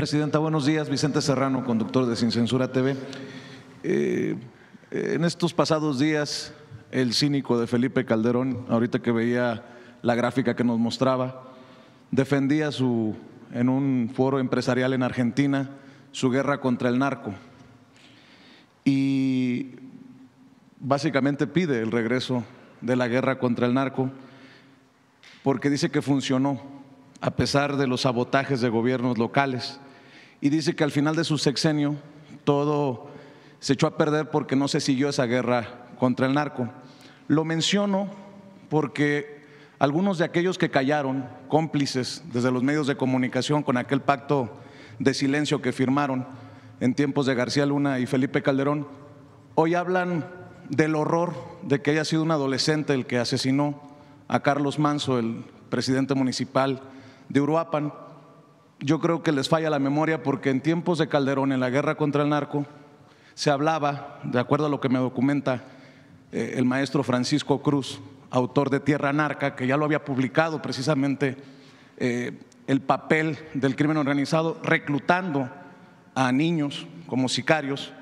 Presidenta, buenos días. Vicente Serrano, conductor de Sin Censura TV. En estos pasados días, el cínico de Felipe Calderón, ahorita que veía la gráfica que nos mostraba, defendía en un foro empresarial en Argentina su guerra contra el narco y básicamente pide el regreso de la guerra contra el narco porque dice que funcionó a pesar de los sabotajes de gobiernos locales y dice que al final de su sexenio todo se echó a perder porque no se siguió esa guerra contra el narco. Lo menciono porque algunos de aquellos que callaron, cómplices desde los medios de comunicación con aquel pacto de silencio que firmaron en tiempos de García Luna y Felipe Calderón, hoy hablan del horror de que haya sido un adolescente el que asesinó a Carlos Manso, el presidente municipal de Uruapan. Yo creo que les falla la memoria porque en tiempos de Calderón, en la guerra contra el narco, se hablaba, de acuerdo a lo que me documenta el maestro Francisco Cruz, autor de Tierra Narca, que ya lo había publicado precisamente el papel del crimen organizado, reclutando a niños como sicarios,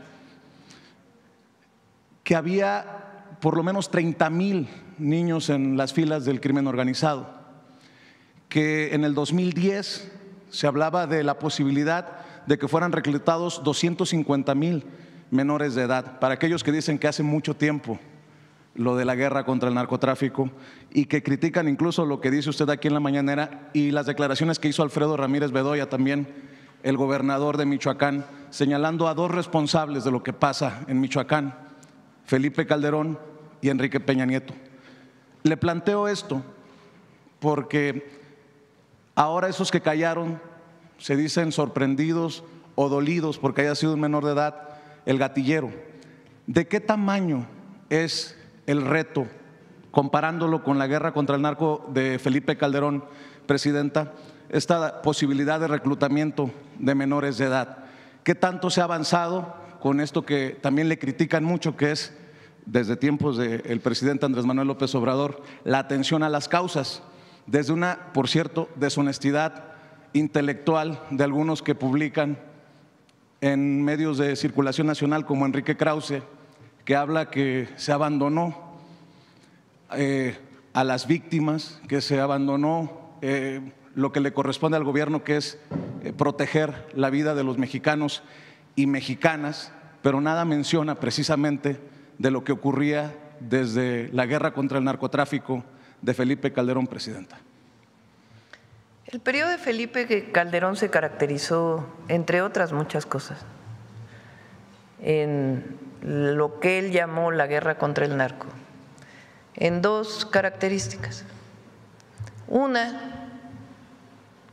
que había por lo menos 30,000 niños en las filas del crimen organizado, que en el 2010 se hablaba de la posibilidad de que fueran reclutados 250,000 menores de edad. Para aquellos que dicen que hace mucho tiempo lo de la guerra contra el narcotráfico y que critican incluso lo que dice usted aquí en la mañanera y las declaraciones que hizo Alfredo Ramírez Bedoya, también el gobernador de Michoacán, señalando a dos responsables de lo que pasa en Michoacán, Felipe Calderón y Enrique Peña Nieto. Le planteo esto porque ahora esos que callaron se dicen sorprendidos o dolidos porque haya sido un menor de edad el gatillero. ¿De qué tamaño es el reto, comparándolo con la guerra contra el narco de Felipe Calderón, Presidenta, esta posibilidad de reclutamiento de menores de edad? ¿Qué tanto se ha avanzado con esto que también le critican mucho, que es, desde tiempos del presidente Andrés Manuel López Obrador, la atención a las causas, desde una, por cierto, deshonestidad intelectual de algunos que publican en medios de circulación nacional como Enrique Krause, que habla que se abandonó a las víctimas, que se abandonó lo que le corresponde al gobierno, que es proteger la vida de los mexicanos y mexicanas, pero nada menciona precisamente de lo que ocurría desde la guerra contra el narcotráfico de Felipe Calderón, Presidenta. El periodo de Felipe Calderón se caracterizó, entre otras muchas cosas, en lo que él llamó la guerra contra el narco, en dos características. Una,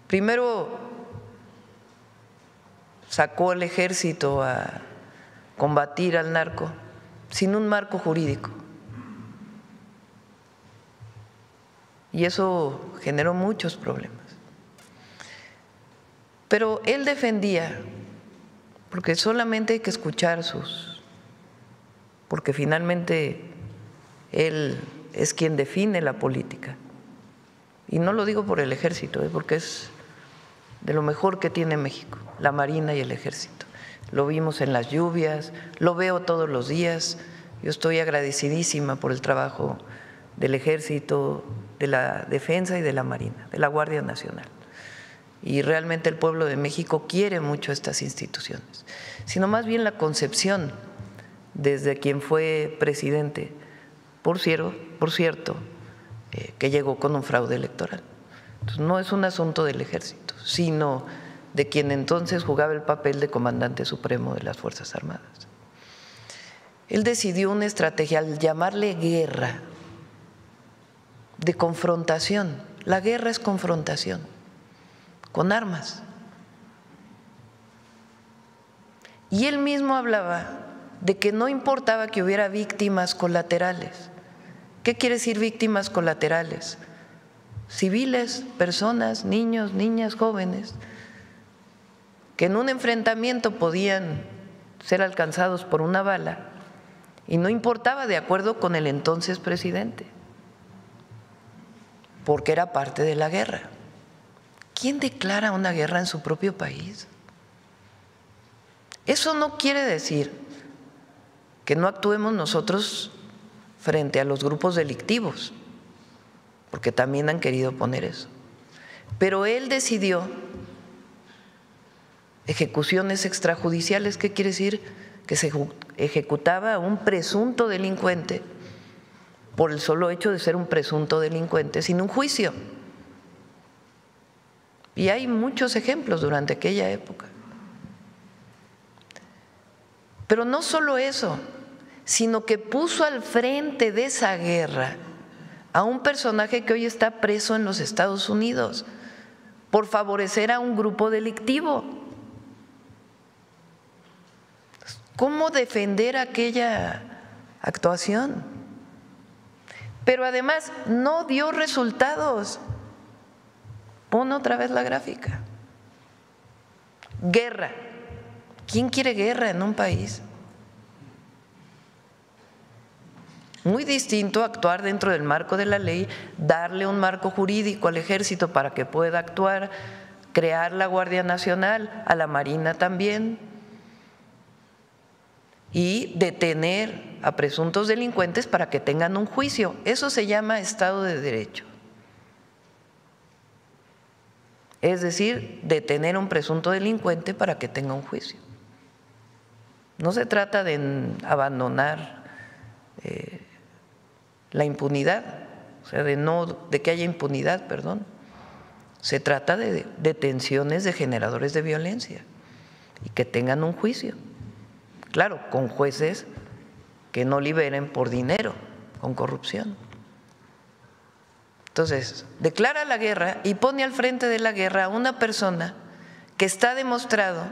primero sacó al ejército a combatir al narco sin un marco jurídico. Y eso generó muchos problemas. Pero él defendía, porque solamente hay que escuchar porque finalmente él es quien define la política. Y no lo digo por el ejército, porque es de lo mejor que tiene México, la Marina y el ejército. Lo vimos en las lluvias, lo veo todos los días. Yo estoy agradecidísima por el trabajo del ejército, de la defensa y de la Marina, de la Guardia Nacional. Y realmente el pueblo de México quiere mucho estas instituciones, sino más bien la concepción desde quien fue presidente, por cierto, que llegó con un fraude electoral. Entonces, no es un asunto del ejército, sino de quien entonces jugaba el papel de comandante supremo de las Fuerzas Armadas. Él decidió una estrategia al llamarle guerra, de confrontación. La guerra es confrontación, con armas. Y él mismo hablaba de que no importaba que hubiera víctimas colaterales. ¿Qué quiere decir víctimas colaterales? Civiles, personas, niños, niñas, jóvenes, que en un enfrentamiento podían ser alcanzados por una bala y no importaba, de acuerdo con el entonces presidente, porque era parte de la guerra. ¿Quién declara una guerra en su propio país? Eso no quiere decir que no actuemos nosotros frente a los grupos delictivos, porque también han querido poner eso. Pero él decidió ejecuciones extrajudiciales. ¿Qué quiere decir? Que se ejecutaba a un presunto delincuente por el solo hecho de ser un presunto delincuente sin un juicio. Y hay muchos ejemplos durante aquella época. Pero no solo eso, sino que puso al frente de esa guerra a un personaje que hoy está preso en los Estados Unidos por favorecer a un grupo delictivo. ¿Cómo defender aquella actuación? Pero además no dio resultados. Pon otra vez la gráfica. Guerra. ¿Quién quiere guerra en un país? Muy distinto actuar dentro del marco de la ley, darle un marco jurídico al Ejército para que pueda actuar, crear la Guardia Nacional, a la Marina también, y detener a presuntos delincuentes para que tengan un juicio. Eso se llama Estado de Derecho. Es decir, detener a un presunto delincuente para que tenga un juicio. No se trata de abandonar la impunidad, o sea, de que haya impunidad, perdón. Se trata de detenciones de generadores de violencia y que tengan un juicio. Claro, con jueces que no liberen por dinero, con corrupción. Entonces, declara la guerra y pone al frente de la guerra a una persona que está demostrado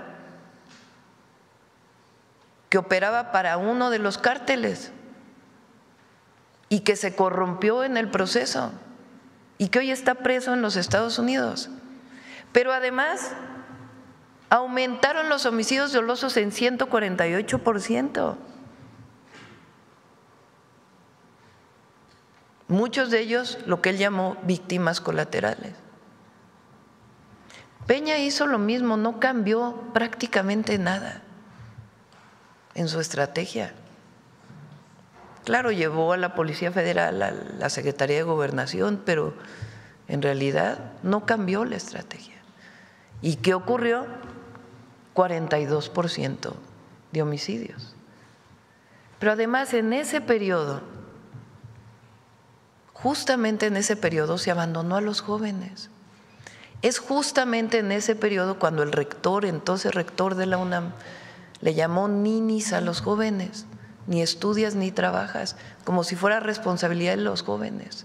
que operaba para uno de los cárteles y que se corrompió en el proceso y que hoy está preso en los Estados Unidos. Pero además aumentaron los homicidios dolosos en 148%. Muchos de ellos lo que él llamó víctimas colaterales. Peña hizo lo mismo, no cambió prácticamente nada en su estrategia. Claro, llevó a la Policía Federal a la Secretaría de Gobernación, pero en realidad no cambió la estrategia. ¿Y qué ocurrió? 42% de homicidios. Pero además en ese periodo, justamente en ese periodo se abandonó a los jóvenes. Es justamente en ese periodo cuando el rector, entonces rector de la UNAM, le llamó ninis a los jóvenes, ni estudias ni trabajas, como si fuera responsabilidad de los jóvenes.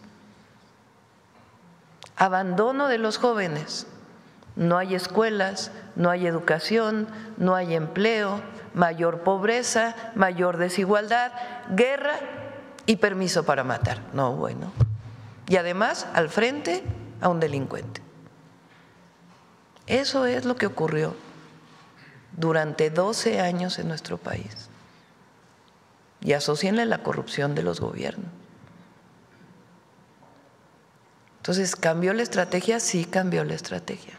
Abandono de los jóvenes. No hay escuelas, no hay educación, no hay empleo, mayor pobreza, mayor desigualdad, guerra y permiso para matar. No, bueno. Y además, al frente, a un delincuente. Eso es lo que ocurrió durante 12 años en nuestro país. Y asócienle la corrupción de los gobiernos. Entonces, ¿cambió la estrategia? Sí, cambió la estrategia.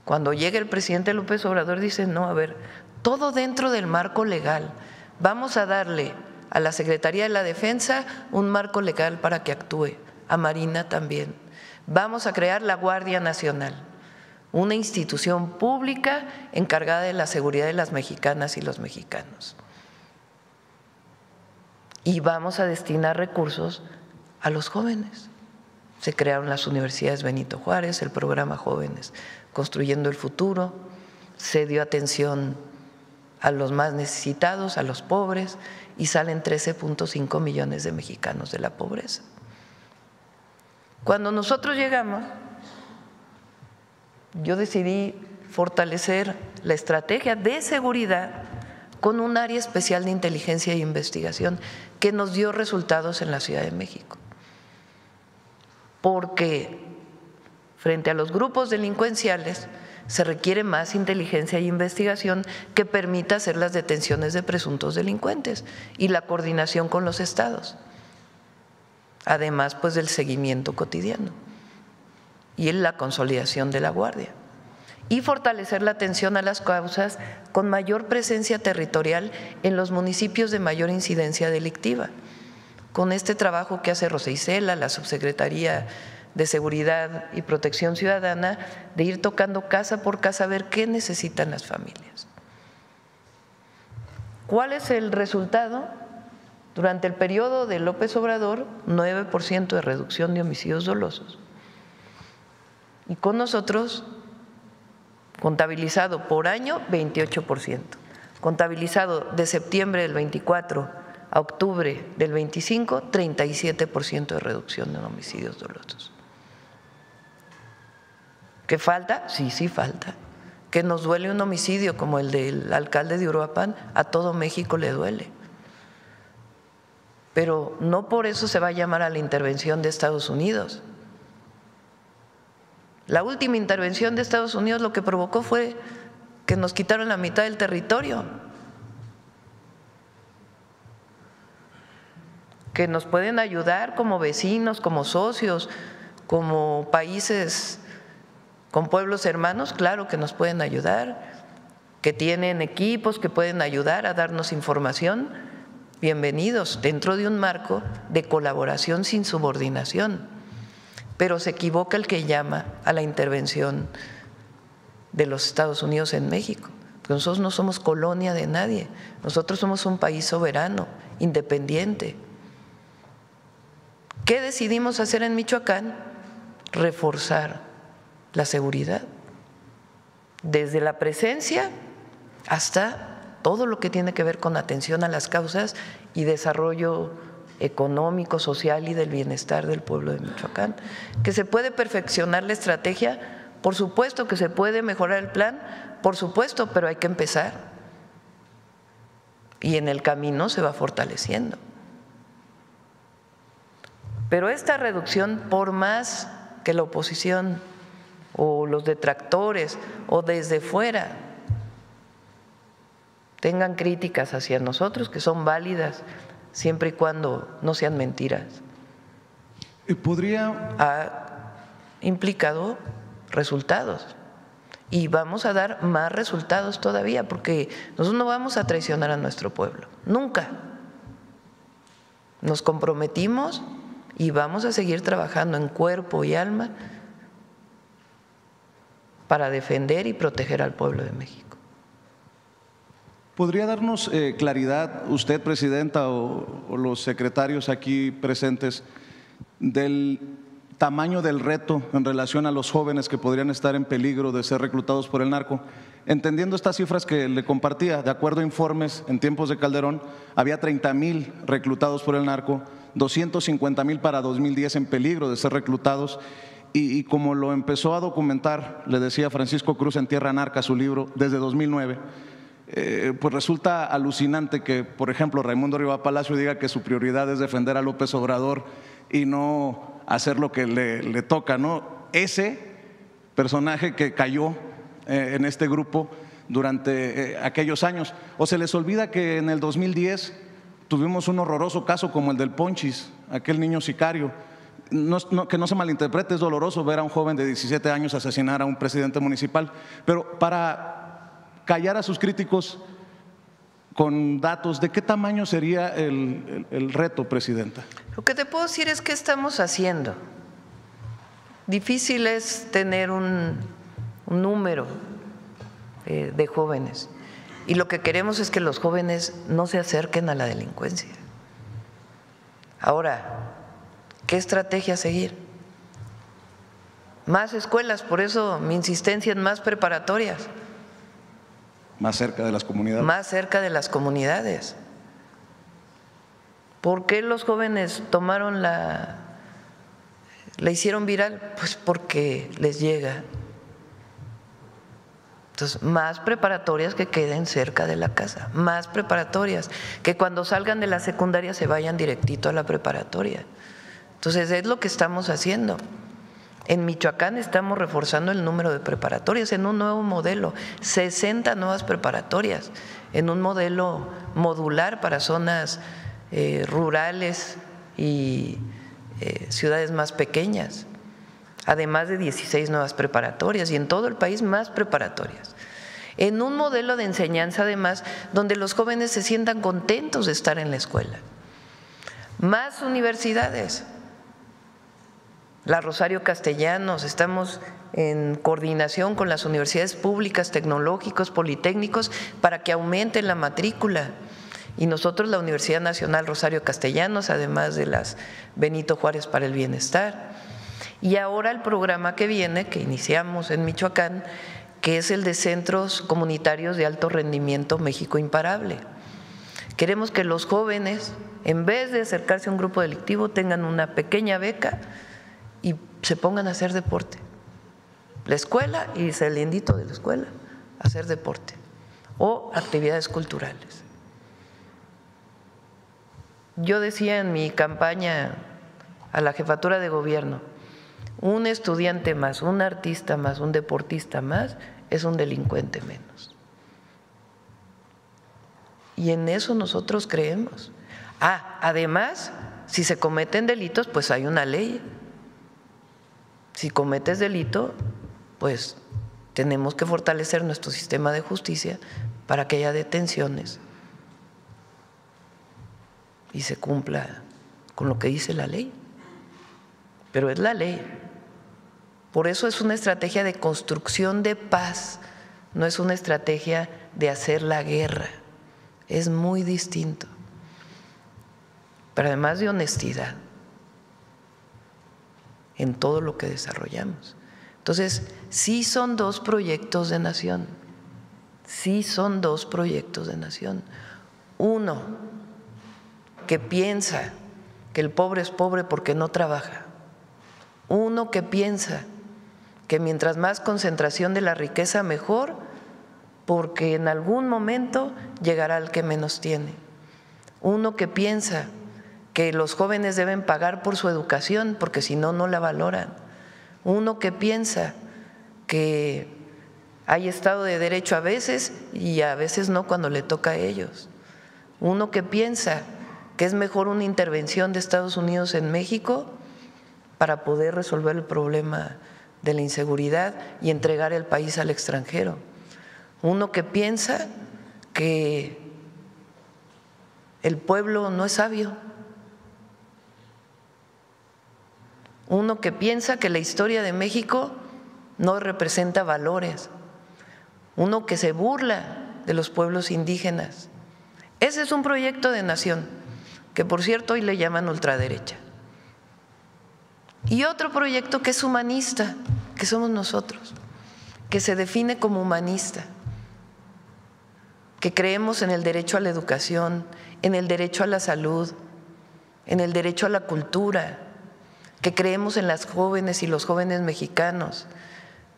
Cuando llega el presidente López Obrador dice, no, a ver, todo dentro del marco legal. Vamos a darle a la Secretaría de la Defensa un marco legal para que actúe, a Marina también. Vamos a crear la Guardia Nacional, una institución pública encargada de la seguridad de las mexicanas y los mexicanos. Y vamos a destinar recursos a los jóvenes. Se crearon las universidades Benito Juárez, el programa Jóvenes Construyendo el Futuro, se dio atención a los más necesitados, a los pobres, y salen 13.5 millones de mexicanos de la pobreza. Cuando nosotros llegamos, yo decidí fortalecer la estrategia de seguridad con un área especial de inteligencia e investigación que nos dio resultados en la Ciudad de México. Porque frente a los grupos delincuenciales se requiere más inteligencia e investigación que permita hacer las detenciones de presuntos delincuentes y la coordinación con los estados, además pues del seguimiento cotidiano y en la consolidación de la guardia. y fortalecer la atención a las causas con mayor presencia territorial en los municipios de mayor incidencia delictiva. Con este trabajo que hace Rosa Isela, la Subsecretaría de Seguridad y Protección Ciudadana, de ir tocando casa por casa a ver qué necesitan las familias. ¿Cuál es el resultado? Durante el periodo de López Obrador, 9% de reducción de homicidios dolosos. Y con nosotros, contabilizado por año, 28%. Contabilizado de septiembre del 24 a octubre del 25, 37% de reducción de homicidios dolosos. ¿Qué falta? Sí, sí falta. Que nos duele un homicidio como el del alcalde de Uruapan, a todo México le duele. Pero no por eso se va a llamar a la intervención de Estados Unidos. La última intervención de Estados Unidos lo que provocó fue que nos quitaron la mitad del territorio, que nos pueden ayudar como vecinos, como socios, como países con pueblos hermanos, claro que nos pueden ayudar, que tienen equipos que pueden ayudar a darnos información, bienvenidos, dentro de un marco de colaboración sin subordinación. Pero se equivoca el que llama a la intervención de los Estados Unidos en México, porque nosotros no somos colonia de nadie, nosotros somos un país soberano, independiente. ¿Qué decidimos hacer en Michoacán? Reforzar la seguridad, desde la presencia hasta todo lo que tiene que ver con atención a las causas y desarrollo económico, social y del bienestar del pueblo de Michoacán. ¿Que se puede perfeccionar la estrategia? Por supuesto. ¿Que se puede mejorar el plan? Por supuesto, pero hay que empezar. Y en el camino se va fortaleciendo. Pero esta reducción, por más que la oposición o los detractores o desde fuera tengan críticas hacia nosotros, que son válidas, siempre y cuando no sean mentiras, ha implicado resultados y vamos a dar más resultados todavía, porque nosotros no vamos a traicionar a nuestro pueblo, nunca. Nos comprometimos y vamos a seguir trabajando en cuerpo y alma para defender y proteger al pueblo de México. ¿Podría darnos claridad usted, Presidenta, o los secretarios aquí presentes, del tamaño del reto en relación a los jóvenes que podrían estar en peligro de ser reclutados por el narco? Entendiendo estas cifras que le compartía, de acuerdo a informes, en tiempos de Calderón había 30,000 reclutados por el narco, 250,000 para 2010 en peligro de ser reclutados. Y como lo empezó a documentar, le decía Francisco Cruz en Tierra Narca, su libro, desde 2009, pues resulta alucinante que, por ejemplo, Raimundo Riva Palacio diga que su prioridad es defender a López Obrador y no hacer lo que le toca, ¿no? Ese personaje que cayó en este grupo durante aquellos años. O se les olvida que en el 2010 tuvimos un horroroso caso como el del Ponchis, aquel niño sicario. Que no se malinterprete, es doloroso ver a un joven de 17 años asesinar a un presidente municipal, pero para callar a sus críticos con datos, ¿de qué tamaño sería el reto, Presidenta? Lo que te puedo decir es que estamos haciendo. Difícil es tener un número de jóvenes, y lo que queremos es que los jóvenes no se acerquen a la delincuencia. Ahora, ¿qué estrategia seguir? Más escuelas, por eso mi insistencia en más preparatorias. Más cerca de las comunidades. Más cerca de las comunidades. ¿Por qué los jóvenes tomaron la hicieron viral? Pues porque les llega. Entonces, más preparatorias que queden cerca de la casa, más preparatorias, que cuando salgan de la secundaria se vayan directito a la preparatoria. Entonces, es lo que estamos haciendo. En Michoacán estamos reforzando el número de preparatorias en un nuevo modelo, 60 nuevas preparatorias, en un modelo modular para zonas rurales y ciudades más pequeñas. además de 16 nuevas preparatorias y en todo el país más preparatorias. En un modelo de enseñanza además donde los jóvenes se sientan contentos de estar en la escuela. Más universidades. La Rosario Castellanos, estamos en coordinación con las universidades públicas, tecnológicos, politécnicos, para que aumente la matrícula. Y nosotros, la Universidad Nacional Rosario Castellanos, además de las Benito Juárez para el Bienestar. Y ahora el programa que viene, que iniciamos en Michoacán, que es el de Centros Comunitarios de Alto Rendimiento México Imparable. Queremos que los jóvenes, en vez de acercarse a un grupo delictivo, tengan una pequeña beca y se pongan a hacer deporte. La escuela y saliendito de la escuela, hacer deporte o actividades culturales. Yo decía en mi campaña a la jefatura de gobierno, un estudiante más, un artista más, un deportista más, es un delincuente menos. Y en eso nosotros creemos. Además, si se cometen delitos, pues hay una ley. Si cometes delito, pues tenemos que fortalecer nuestro sistema de justicia para que haya detenciones y se cumpla con lo que dice la ley. Pero es la ley. Por eso es una estrategia de construcción de paz, no es una estrategia de hacer la guerra. Es muy distinto. Pero además de honestidad en todo lo que desarrollamos. Entonces, sí son dos proyectos de nación, sí son dos proyectos de nación. Uno, que piensa que el pobre es pobre porque no trabaja. Uno que piensa que mientras más concentración de la riqueza mejor, porque en algún momento llegará el que menos tiene. Uno que piensa que los jóvenes deben pagar por su educación porque si no, no la valoran. Uno que piensa que hay Estado de Derecho a veces y a veces no cuando le toca a ellos. Uno que piensa que es mejor una intervención de Estados Unidos en México para poder resolver el problema de la inseguridad y entregar el país al extranjero. Uno que piensa que el pueblo no es sabio. Uno que piensa que la historia de México no representa valores. Uno que se burla de los pueblos indígenas. Ese es un proyecto de nación, que por cierto hoy le llaman ultraderecha. Y otro proyecto que es humanista, que somos nosotros, que se define como humanista, que creemos en el derecho a la educación, en el derecho a la salud, en el derecho a la cultura, que creemos en las jóvenes y los jóvenes mexicanos,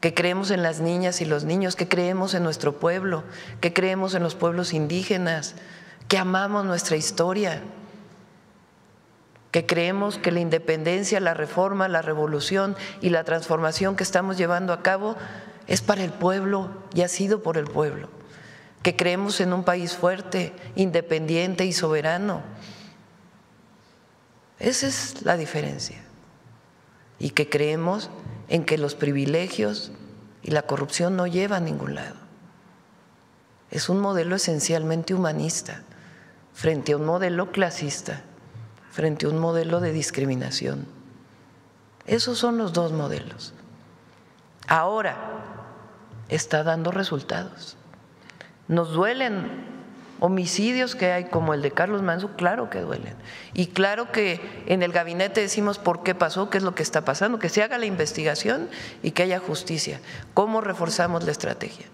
que creemos en las niñas y los niños, que creemos en nuestro pueblo, que creemos en los pueblos indígenas, que amamos nuestra historia, que creemos que la independencia, la reforma, la revolución y la transformación que estamos llevando a cabo es para el pueblo y ha sido por el pueblo, que creemos en un país fuerte, independiente y soberano. Esa es la diferencia. Y que creemos en que los privilegios y la corrupción no llevan a ningún lado. Es un modelo esencialmente humanista frente a un modelo clasista, frente a un modelo de discriminación. Esos son los dos modelos. Ahora está dando resultados. Nos duelen homicidios que hay como el de Carlos Manzo, claro que duelen. Y claro que en el gabinete decimos por qué pasó, qué es lo que está pasando, que se haga la investigación y que haya justicia. ¿Cómo reforzamos la estrategia?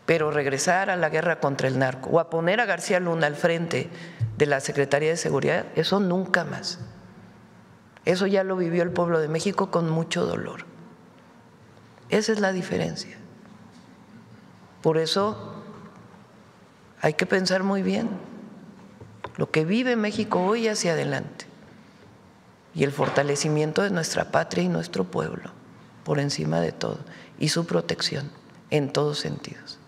Pero regresar a la guerra contra el narco o a poner a García Luna al frente de la Secretaría de Seguridad, eso nunca más. Eso ya lo vivió el pueblo de México con mucho dolor. Esa es la diferencia. Por eso hay que pensar muy bien lo que vive México hoy hacia adelante y el fortalecimiento de nuestra patria y nuestro pueblo por encima de todo y su protección en todos sentidos.